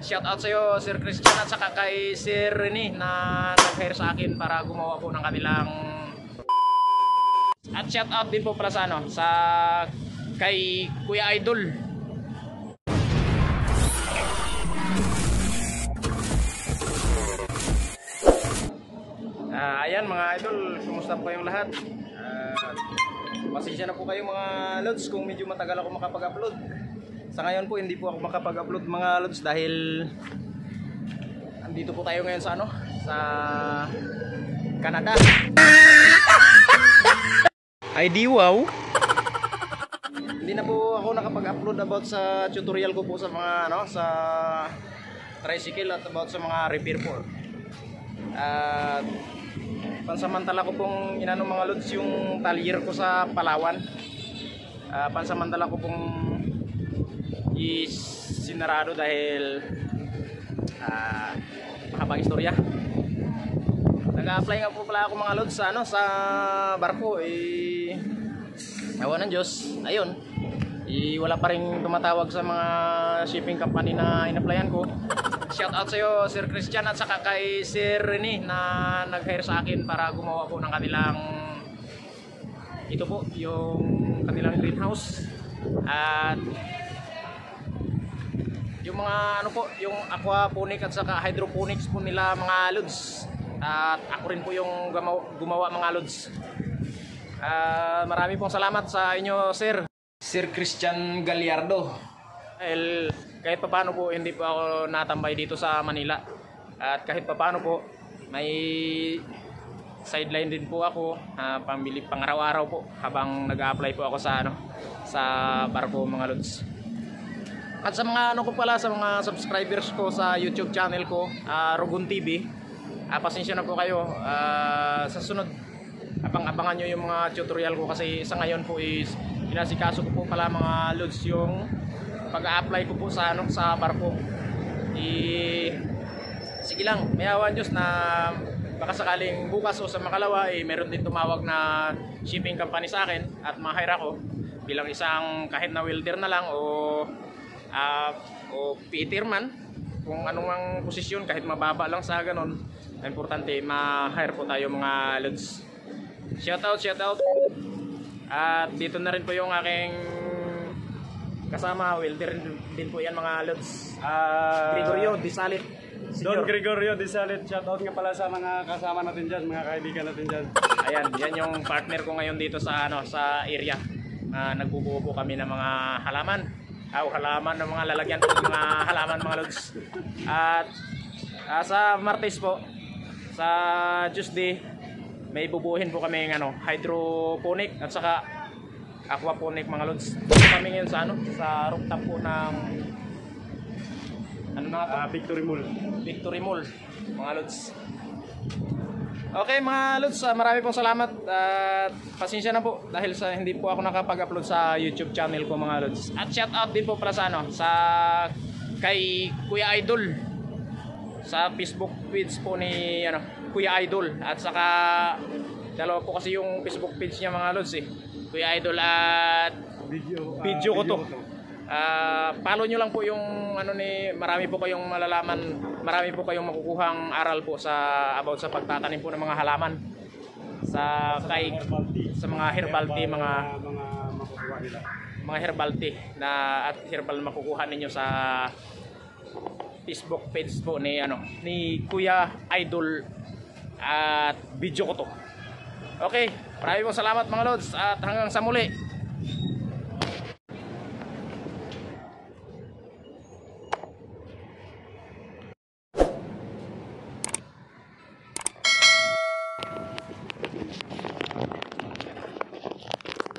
Shout out sa iyo Sir Christian at saka kay Sir Rene na nag-hire sa akin para gumawa po ng kanilang. At shout out din po pala sa sa kay Kuya Idol. Ayan mga idol, kumusta po kayong lahat? Pasensya na po kayo mga lods kung medyo matagal ako makapag-upload. Sa ngayon po hindi po ako makapag-upload mga lods dahil andito po tayo ngayon sa sa Canada. Ay di wow. Hindi na po ako nakapag-upload about sa tutorial ko po sa mga sa tricycle at about sa mga repair po. At pansamantala ko pong mga lods yung talyer ko sa Palawan. Pansamantala ko pong sinarado dahil mahabang istorya. Nag-a-apply nga po pala ako mga lods sa sa barko awa ng Diyos. Ayun. Wala pa ring tumatawag sa mga shipping company na in-applyan ko. Shout out sa iyo Sir Christian at saka kay Sir Rene na nag-hire sa akin para gumawa po ng kanilang ito po yung kanilang greenhouse at yung mga yung aquaponic at saka hydroponics po nila mga lods. At ako rin po yung gumawa mga lods. Marami pong salamat sa inyo Sir Christian Gallardo. Kahit papaano po hindi po ako natambay dito sa Manila. At kahit papaano po may sideline din po ako, pambili pang araw-araw po habang nag-a-apply po ako sa sa barko mga lods. At sa mga ko pala sa mga subscribers ko sa YouTube channel ko, Rogon TV, pasensya na po kayo. Sa sunod abang-abangan nyo yung mga tutorial ko kasi sa ngayon po inasikaso ko po pala mga lods yung pag-a-apply ko po sa sa barko. Sige lang, may awan Diyos na baka sakaling bukas o sa makalawa meron din tumawag na shipping company sa akin at ma-hire ako bilang isang kahit na welder na lang o fitter man, kung anong posisyon kahit mababa lang sa ganon. Importante ma-hire po tayo mga lods. Shout out. At dito na rin po yung aking kasama, welder din po yan mga lods. Gregorio Disalit. Don Gregorio Disalit, shoutout nga pala sa mga kasama natin dyan, mga kaibigan natin dyan. Ayan, yan yung partner ko ngayon dito sa sa area. Nagbubuo po kami ng mga halaman. Halaman ng mga lalagyan po ng mga halaman mga lods. At sa Martes po, sa Tuesday, may bubuhin po kami ng hydroponic at saka aquaponic mga lods. Dito kami ngayon sa sa rooftop po ng Victory Mall mga lods. Okay mga lods, marami pong salamat at pasensya na po dahil sa hindi po ako nakapag-upload sa YouTube channel ko mga lods. At shout out din po pala sa sa kay Kuya Idol sa Facebook page po ni Kuya Idol at saka dalawa po kasi yung Facebook page niya mga lods Kuya Idol at video ko to. Follow nyo lang po yung marami po kayong malalaman, marami po kayong makukuhang aral po sa about sa pagtatanim po ng mga halaman sa mga herbal tea, mga makukuha nila. Mga herbal tea at herbal makukuha ninyo sa Facebook page po ni Kuya Idol at video ko to. Okay, maraming salamat mga lods at hanggang sa muli.